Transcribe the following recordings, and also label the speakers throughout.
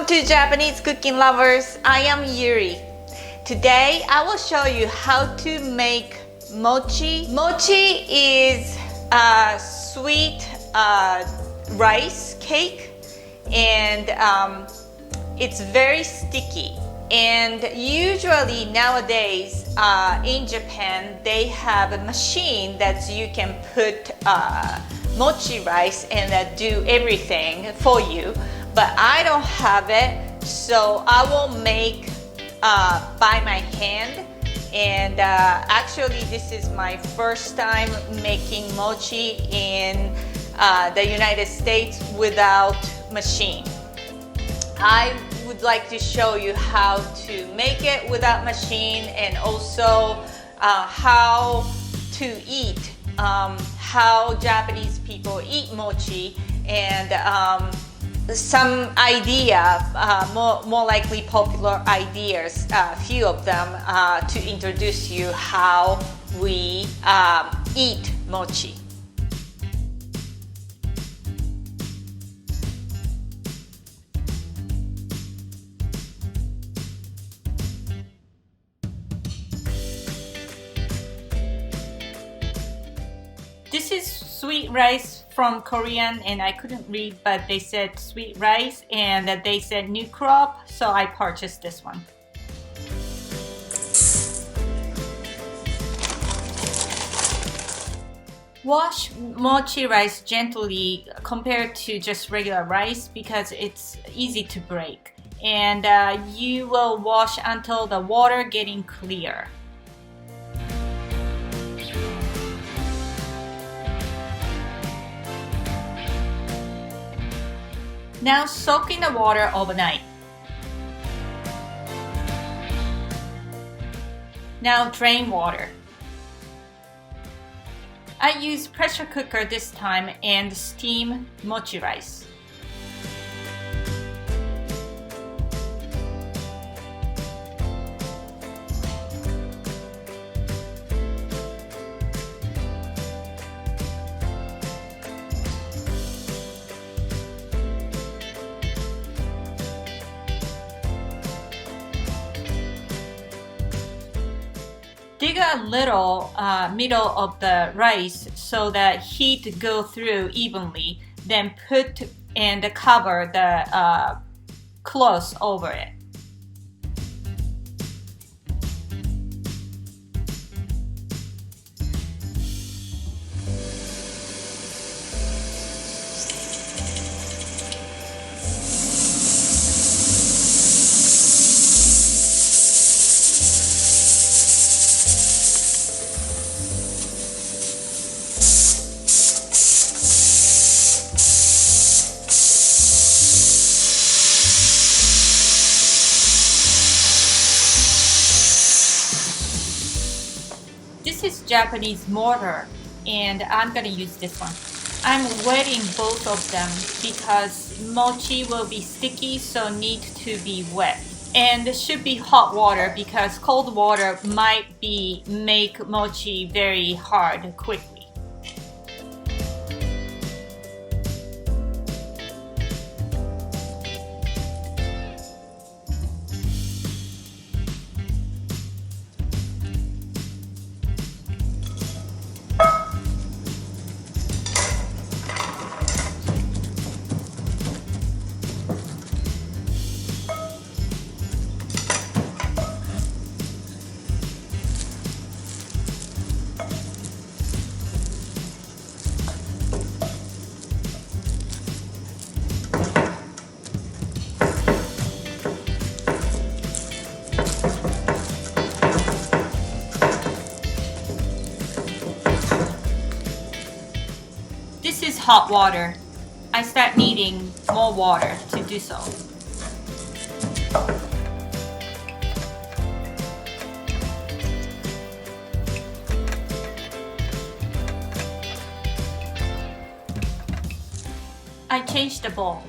Speaker 1: Welcome to Japanese Cooking Lovers. I am Yuri. Today I will show you how to make mochi. Mochi is a sweet rice cake, and it's very sticky. And usually nowadays in Japan they have a machine that you can put mochi rice and do everything for you. But I don't have it, so I will make by my hand. And actually this is my first time making mochi in the United States without machine. I would like to show you how to make it without machine, and also how to eat, how Japanese people eat mochi, and some idea, more likely popular ideas, a few of them, to introduce you how we eat mochi. This is sweet rice from Korean, and I couldn't read, but they said sweet rice and that they said new crop, so I purchased this one. Wash mochi rice gently compared to just regular rice because it's easy to break, and you will wash until the water getting clear. Now soak in the water overnight. Now drain water. I use pressure cooker this time and steam mochi rice. Dig a little middle of the rice so that heat go through evenly, then put and cover the cloth over it. This is Japanese mortar, and I'm gonna use this one. I'm wetting both of them because mochi will be sticky, so need to be wet. And it should be hot water because cold water might make mochi very hard quickly. This is hot water. I start needing more water to do so. I changed the bowl.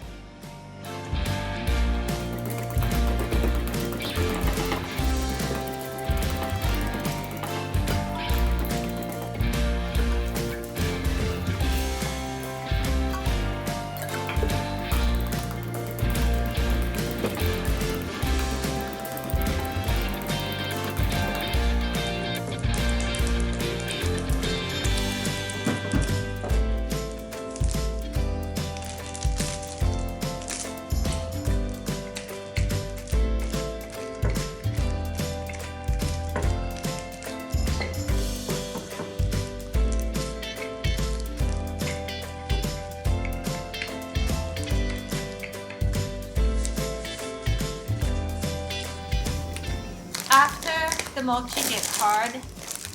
Speaker 1: mochi gets hard,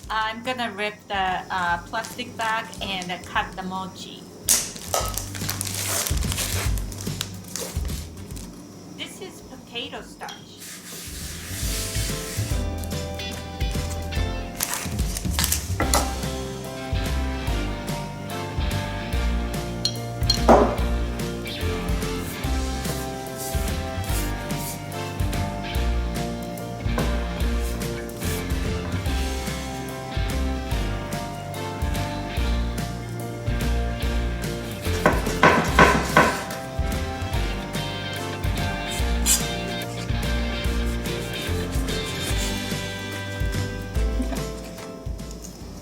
Speaker 1: I'm gonna rip the plastic bag and cut the mochi. This is potato starch.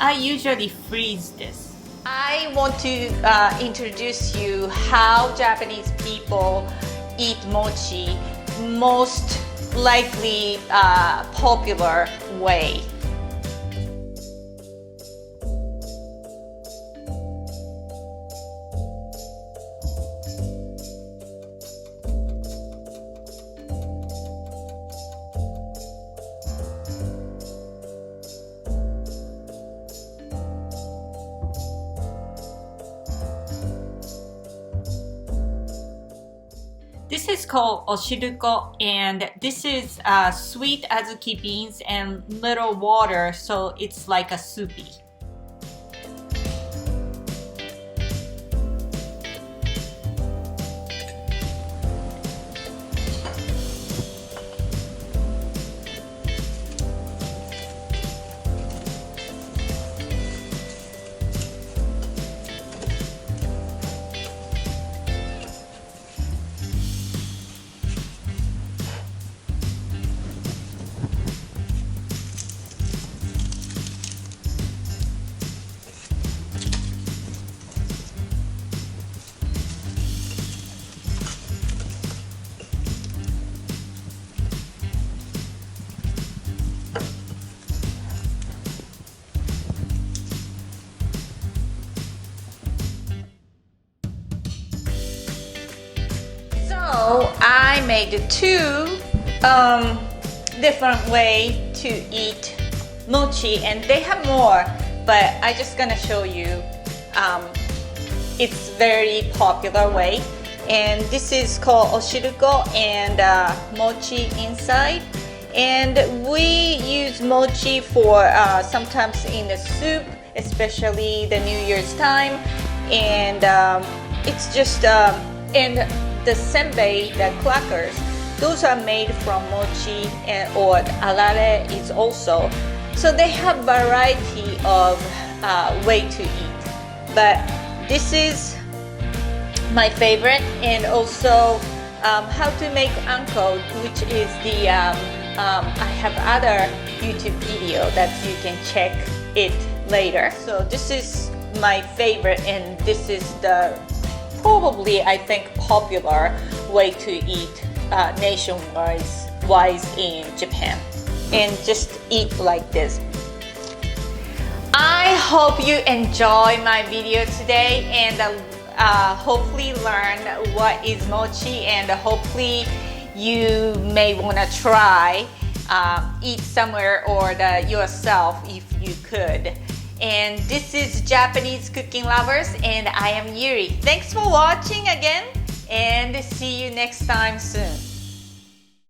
Speaker 1: I usually freeze this. I want to introduce you how Japanese people eat mochi, most likely popular way. This is called oshiruko, and this is sweet azuki beans and little water, so it's like a soupy. So I made two different way to eat mochi, and they have more, but I just gonna show you it's very popular way. And this is called oshiruko and mochi inside. And we use mochi for sometimes in the soup, especially the New Year's time. And it's just and the senbei, the crackers, those are made from mochi, or arare is also. So they have variety of way to eat. But this is my favorite, and also how to make anko, which is the I have other YouTube video that you can check it later. So this is my favorite, and this is the probably I think popular way to eat nationwide in Japan, and just eat like this. I hope you enjoy my video today, and hopefully learn what is mochi, and hopefully you may want to try eat somewhere or yourself if you could. And this is Japanese Cooking Lovers, and I am Yuri. Thanks for watching again, and see you next time soon.